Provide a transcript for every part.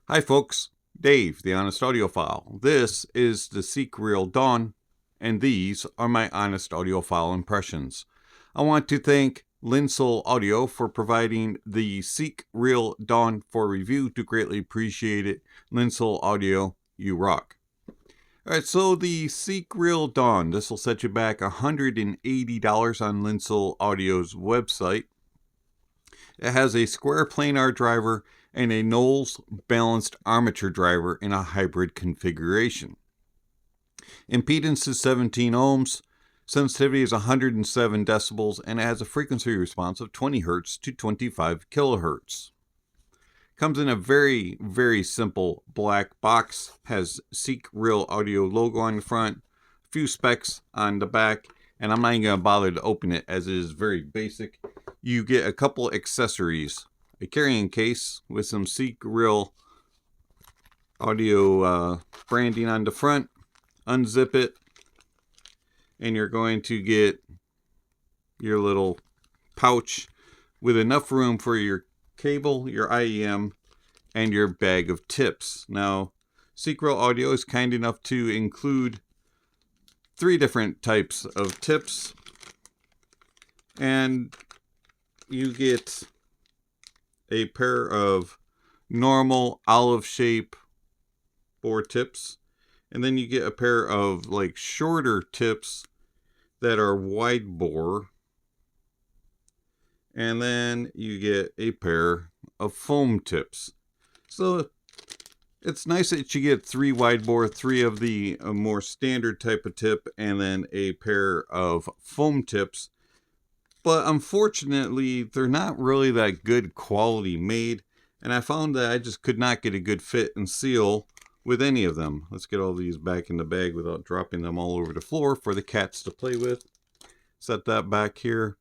Hi folks, Dave, the Honest Audiophile. This is the SeekReal Dawn, and these are my Honest Audiophile impressions. I want to thank Linsoul Audio for providing the SeekReal Dawn for review. Do greatly appreciate it. Linsoul Audio, you rock. Alright, so the SeekReal Dawn, this will set you back $180 on Linsoul Audio's website. It has a square planar driver and a Knowles balanced armature driver in a hybrid configuration. Impedance is 17 ohms, sensitivity is 107 decibels, and it has a frequency response of 20 Hz to 25 kilohertz. Comes in a very, very simple black box, has SeekReal Audio logo on the front, a few specs on the back, and I'm not even going to bother to open it as it is very basic. You get a couple accessories. A carrying case with some SeekReal Audio branding on the front. Unzip it, and you're going to get your little pouch with enough room for your cable, your IEM, and your bag of tips. Now, SeekReal Audio is kind enough to include 3 different types of tips, and you get a pair of normal olive shape bore tips, and then you get a pair of like shorter tips that are wide bore, and then you get a pair of foam tips. So it's nice that you get 3 wide bore, 3 of the more standard type of tip, and then a pair of foam tips. But unfortunately, they're not really that good quality made, and I found that I just could not get a good fit and seal with any of them. Let's get all these back in the bag without dropping them all over the floor for the cats to play with. Set that back here.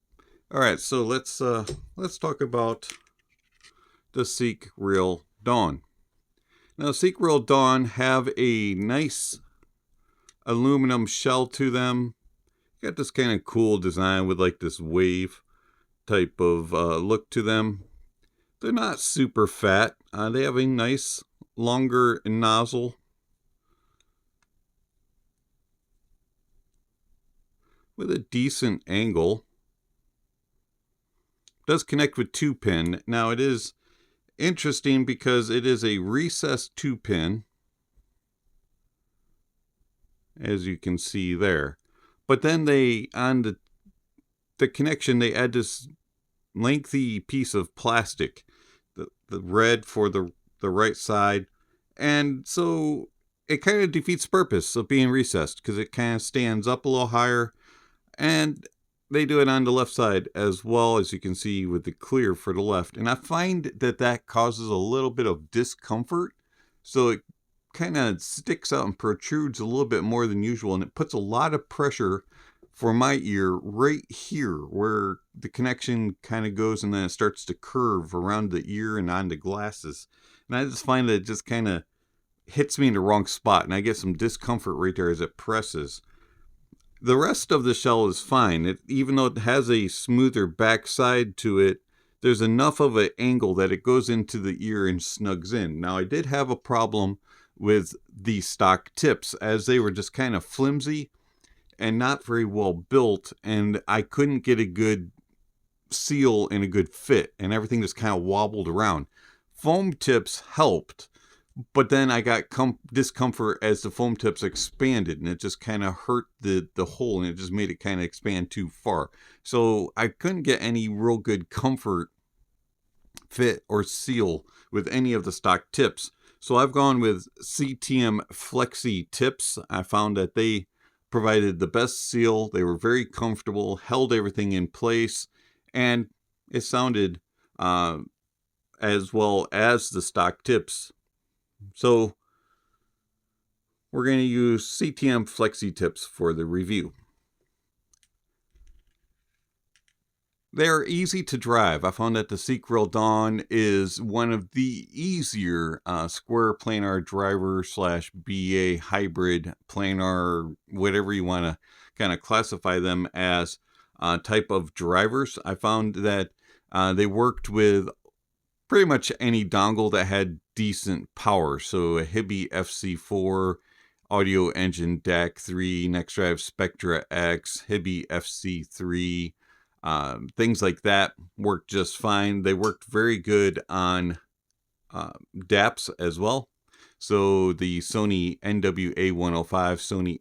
All right, so let's talk about the SeekReal Dawn. Now, SeekReal Dawn have a nice aluminum shell to them. Got this kind of cool design with like this wave type of look to them. They're not super fat. They have a nice longer nozzle with a decent angle. Does connect with 2-pin. Now it is interesting because it is a recessed 2-pin, as you can see there. But then they, on the connection, they add this lengthy piece of plastic, the red for the right side. And so it kind of defeats the purpose of being recessed because it kind of stands up a little higher. And they do it on the left side as well, as you can see with the clear for the left. And I find that that causes a little bit of discomfort. So it kind of sticks out and protrudes a little bit more than usual, and it puts a lot of pressure for my ear right here where the connection kind of goes, and then it starts to curve around the ear and on the glasses, and I just find that it just kind of hits me in the wrong spot, and I get some discomfort right there as it presses. The rest of the shell is fine. Even though it has a smoother backside to it, there's enough of an angle that it goes into the ear and snugs in. Now, I did have a problem with the stock tips, as they were just kind of flimsy and not very well built, and I couldn't get a good seal and a good fit, and everything just kind of wobbled around. Foam tips helped, but then I got discomfort as the foam tips expanded, and it just kind of hurt the hole, and it just made it kind of expand too far. So I couldn't get any real good comfort, fit, or seal with any of the stock tips. So I've gone with CTM Flexi tips. I found that they provided the best seal. They were very comfortable, held everything in place, and it sounded as well as the stock tips. So we're going to use CTM Flexi tips for the review. They're easy to drive. I found that the SeekReal Dawn is one of the easier square planar driver / BA hybrid planar, whatever you want to kind of classify them as, type of drivers. I found that they worked with pretty much any dongle that had decent power. So a Hibi FC4, Audio Engine DAC 3, NextDrive Spectra X, Hibi FC3, things like that worked just fine. They worked very good on DAPs as well. So the Sony NWA105, Sony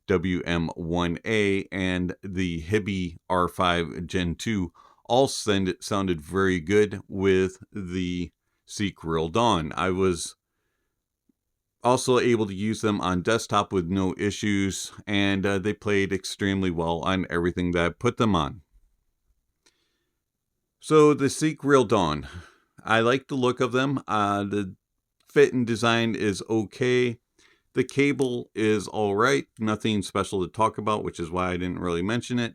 NWWM1A, and the Hibi R5 Gen 2 all sounded very good with the SeekReal Dawn. I was also able to use them on desktop with no issues, and they played extremely well on everything that I put them on. So the SeekReal Dawn, I like the look of them. The fit and design is okay. The cable is all right. Nothing special to talk about, which is why I didn't really mention it.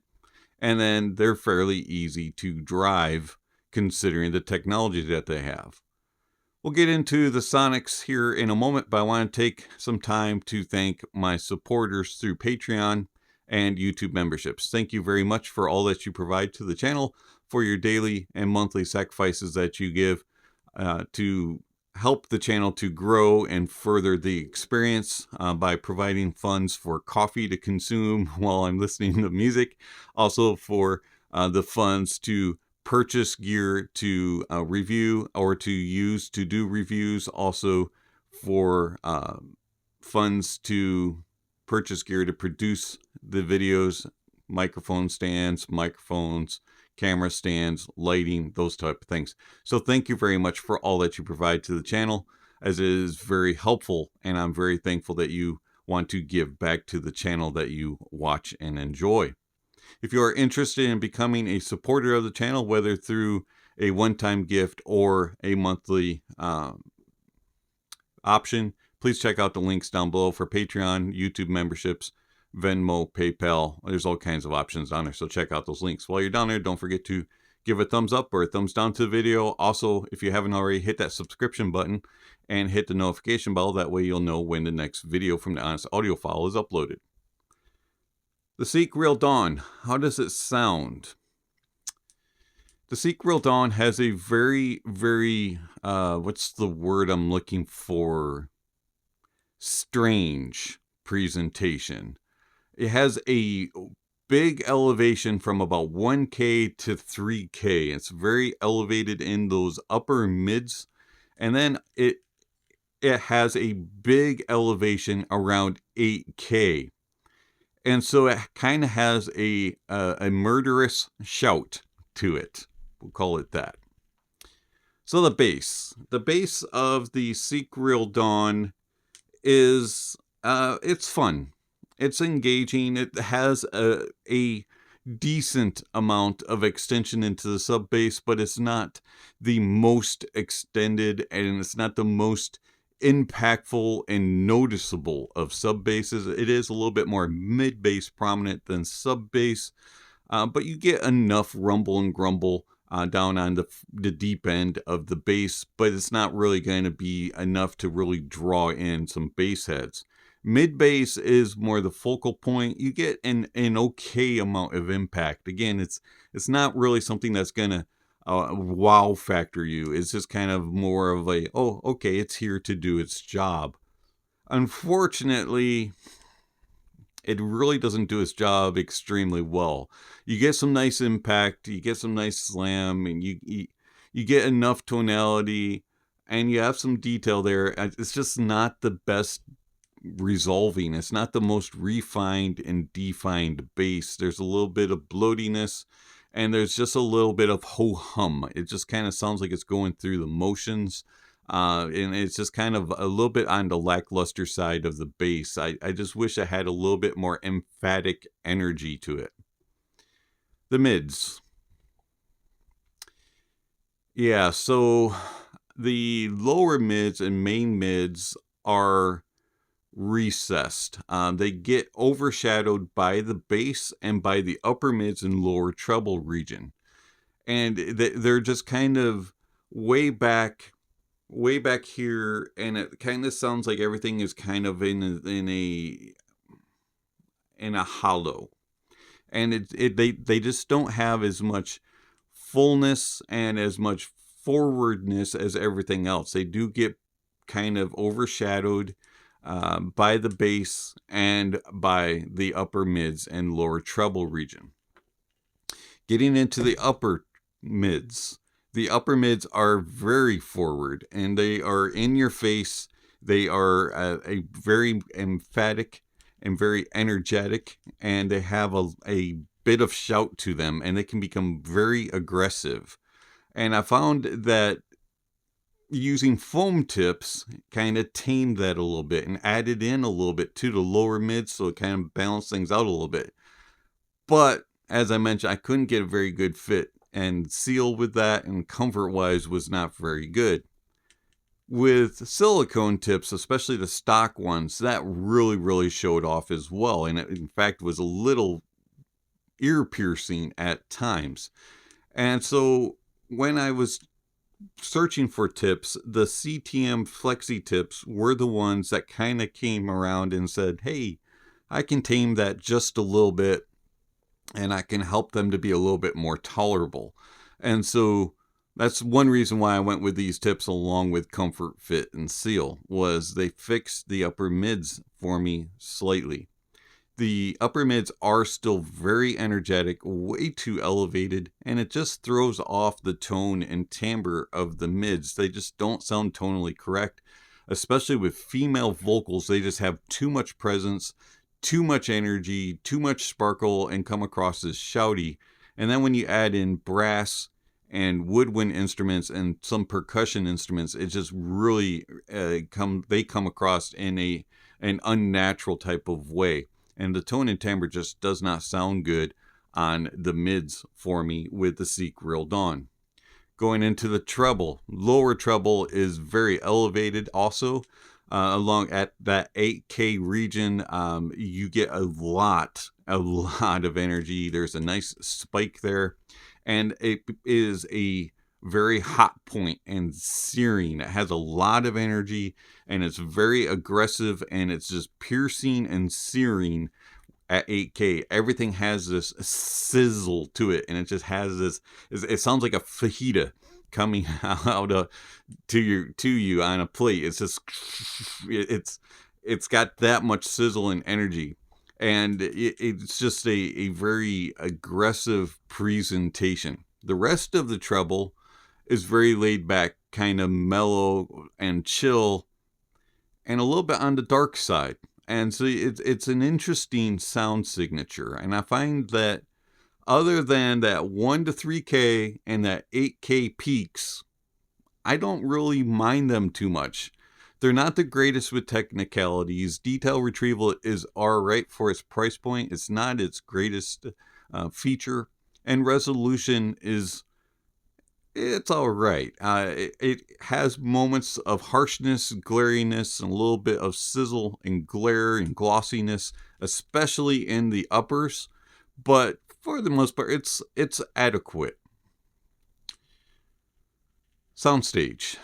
And then they're fairly easy to drive considering the technology that they have. We'll get into the sonics here in a moment, but I want to take some time to thank my supporters through Patreon and YouTube memberships. Thank you very much for all that you provide to the channel, for your daily and monthly sacrifices that you give to help the channel to grow and further the experience by providing funds for coffee to consume while I'm listening to music. Also for the funds to purchase gear to review or to use to do reviews. Also for funds to purchase gear to produce the videos, microphone stands, microphones, camera stands, lighting, those type of things. So thank you very much for all that you provide to the channel, as it is very helpful, and I'm very thankful that you want to give back to the channel that you watch and enjoy. If you are interested in becoming a supporter of the channel, whether through a one-time gift or a monthly option, please check out the links down below for Patreon, YouTube memberships, Venmo, PayPal. There's all kinds of options down there, so check out those links. While you're down there, don't forget to give a thumbs up or a thumbs down to the video. Also, if you haven't already, hit that subscription button and hit the notification bell. That way you'll know when the next video from the Honest Audiophile is uploaded. The SeekReal Dawn, how does it sound? The SeekReal Dawn has a very, very, what's the word I'm looking for? Strange presentation. It has a big elevation from about 1K to 3K. It's very elevated in those upper mids. And then it has a big elevation around 8K. And so it kind of has a murderous shout to it. We'll call it that. So the bass of the SeekReal Dawn is, it's fun. It's engaging. It has a decent amount of extension into the sub bass, but it's not the most extended, and it's not the most impactful and noticeable of sub basses. It is a little bit more mid bass prominent than sub bass, but you get enough rumble and grumble down on the deep end of the bass, but it's not really going to be enough to really draw in some bass heads. Mid bass is more the focal point. You get an okay amount of impact. Again, it's not really something that's gonna wow factor you. It's just kind of more of a, oh, okay, it's here to do its job. Unfortunately, it really doesn't do its job extremely well. You get some nice impact, you get some nice slam, and you get enough tonality, and you have some detail there. It's just not the best resolving. It's not the most refined and defined bass. There's a little bit of bloatiness, and there's just a little bit of ho-hum. It just kind of sounds like it's going through the motions, and it's just kind of a little bit on the lackluster side of the bass. I just wish I had a little bit more emphatic energy to it. The mids. Yeah, so the lower mids and main mids are recessed. They get overshadowed by the bass and by the upper mids and lower treble region, and they're just kind of way back here, and it kind of sounds like everything is kind of in a hollow, and they just don't have as much fullness and as much forwardness as everything else. They do get kind of overshadowed by the bass and by the upper mids and lower treble region. Getting into the upper mids. The upper mids are very forward, and they are in your face. They are a very emphatic and very energetic, and they have a bit of shout to them, and they can become very aggressive. And I found that using foam tips kind of tamed that a little bit and added in a little bit to the lower mids, so it kind of balanced things out a little bit. But as I mentioned, I couldn't get a very good fit and seal with that, and comfort-wise was not very good. With silicone tips, especially the stock ones, that really showed off as well, and it in fact was a little ear-piercing at times. And so when I was searching for tips, the CTM Flexi tips were the ones that kind of came around and said, hey, I can tame that just a little bit, and I can help them to be a little bit more tolerable. And so that's one reason why I went with these tips along with comfort, fit, and seal, was they fixed the upper mids for me slightly. The upper mids are still very energetic, way too elevated, and it just throws off the tone and timbre of the mids. They just don't sound tonally correct, especially with female vocals. They just have too much presence, too much energy, too much sparkle, and come across as shouty. And then when you add in brass and woodwind instruments and some percussion instruments, it just really they come across in an unnatural type of way. And the tone and timbre just does not sound good on the mids for me with the SeekReal Dawn. Going into the treble, lower treble is very elevated also. Along at that 8K region, you get a lot of energy. There's a nice spike there, and it is a very hot point and searing. It has a lot of energy, and it's very aggressive, and it's just piercing and searing at 8K. Everything has this sizzle to it, and it just has this, it sounds like a fajita coming out to you on a plate. It's just, it's got that much sizzle and energy, and it's just a very aggressive presentation. The rest of the treble is very laid back, kind of mellow and chill, and a little bit on the dark side. And so it's an interesting sound signature, and I find that other than that 1 to 3K and that 8K peaks, I don't really mind them too much. They're not the greatest with technicalities. Detail retrieval is alright for its price point. It's not its greatest feature. And resolution it's alright. It has moments of harshness, glariness, and a little bit of sizzle and glare and glossiness, especially in the uppers. But for the most part, it's adequate. Soundstage.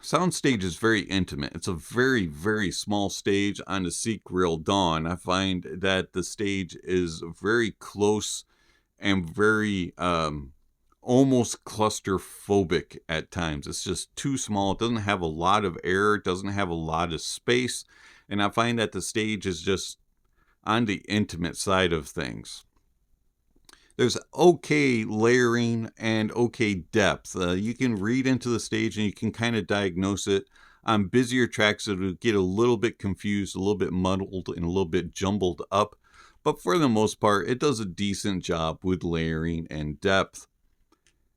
Soundstage is very intimate. It's a very small stage on the SeekReal Dawn. I find that the stage is very close and very almost claustrophobic at times. It's just too small. It doesn't have a lot of air. It doesn't have a lot of space. And I find that the stage is just on the intimate side of things. There's okay layering and okay depth. You can read into the stage and you can kind of diagnose it. On busier tracks, it'll get a little bit confused, a little bit muddled, and a little bit jumbled up. But for the most part, it does a decent job with layering and depth.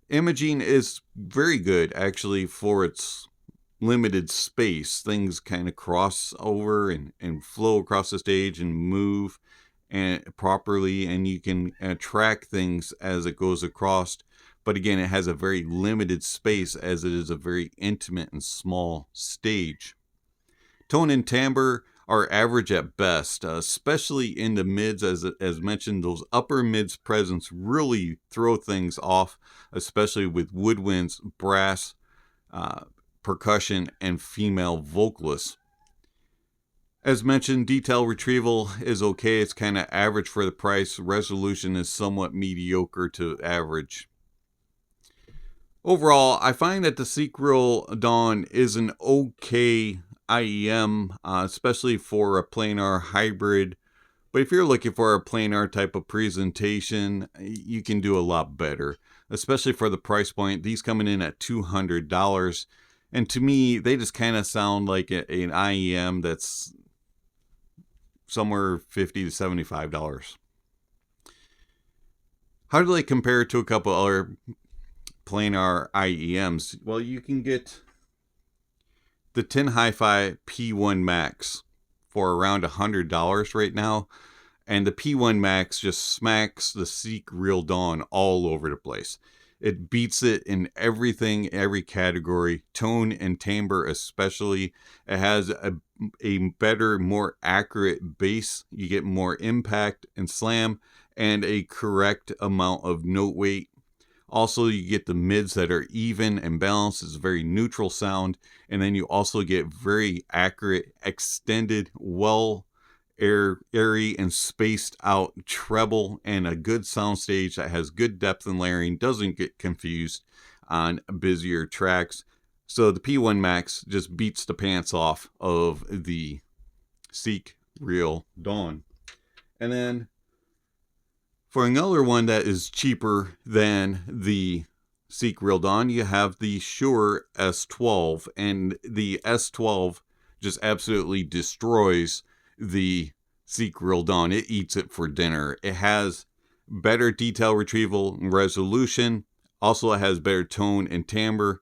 Imaging is very good, actually, for its limited space. Things kind of cross over and flow across the stage and move properly, and you can track things as it goes across. But again, it has a very limited space as it is a very intimate and small stage. Tone and timbre are average at best, especially in the mids. As mentioned, those upper mids presence really throw things off, especially with woodwinds, brass, percussion, and female vocalists. As mentioned, detail retrieval is okay. It's kind of average for the price. Resolution is somewhat mediocre to average. Overall, I find that the SeekReal Dawn is an okay IEM, especially for a planar hybrid. But if you're looking for a planar type of presentation, you can do a lot better, especially for the price point. These coming in at $200. And to me, they just kind of sound like an IEM that's somewhere $50 to $75. How do they compare to a couple other planar IEMs? Well, you can get the TINHIFI P1 Max for around $100 right now. And the P1 Max just smacks the SeekReal Dawn all over the place. It beats it in everything, every category, tone and timbre especially. It has a better, more accurate bass. You get more impact and slam and a correct amount of note weight. Also, you get the mids that are even and balanced. It's a very neutral sound. And then you also get very accurate, extended, airy and spaced out treble, and a good soundstage that has good depth and layering, doesn't get confused on busier tracks. So the P1 Max just beats the pants off of the SeekReal Dawn. And then for another one that is cheaper than the SeekReal Dawn, you have the Shure S12, and the S12 just absolutely destroys the SeekReal Dawn. It eats it for dinner. It has better detail retrieval and resolution. Also, it has better tone and timbre,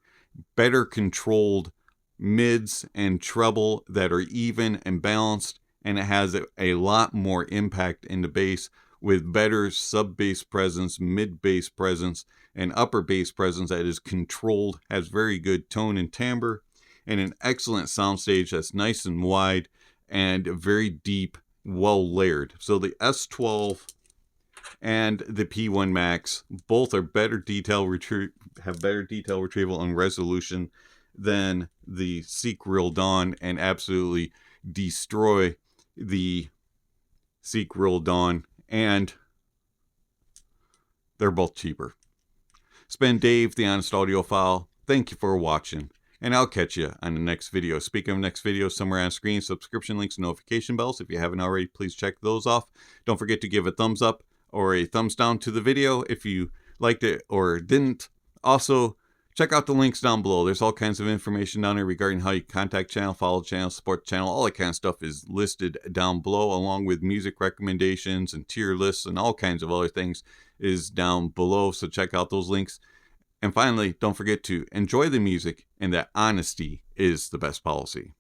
better controlled mids and treble that are even and balanced, and it has a lot more impact in the bass with better sub bass presence, mid bass presence, and upper bass presence that is controlled, has very good tone and timbre, and an excellent soundstage that's nice and wide and very deep, well layered. So the S12 and the P1 Max both are better have better detail retrieval and resolution than the SeekReal Dawn, and absolutely destroy the SeekReal Dawn, and they're both cheaper. It's been Dave, the Honest Audiophile. Thank you for watching, and I'll catch you on the next video. Speaking of next video, somewhere on screen, subscription links, notification bells. If you haven't already, please check those off. Don't forget to give a thumbs up or a thumbs down to the video if you liked it or didn't. Also, check out the links down below. There's all kinds of information down there regarding how you contact channel, follow channel, support the channel. All that kind of stuff is listed down below, along with music recommendations and tier lists and all kinds of other things is down below. So check out those links. And finally, don't forget to enjoy the music, and that honesty is the best policy.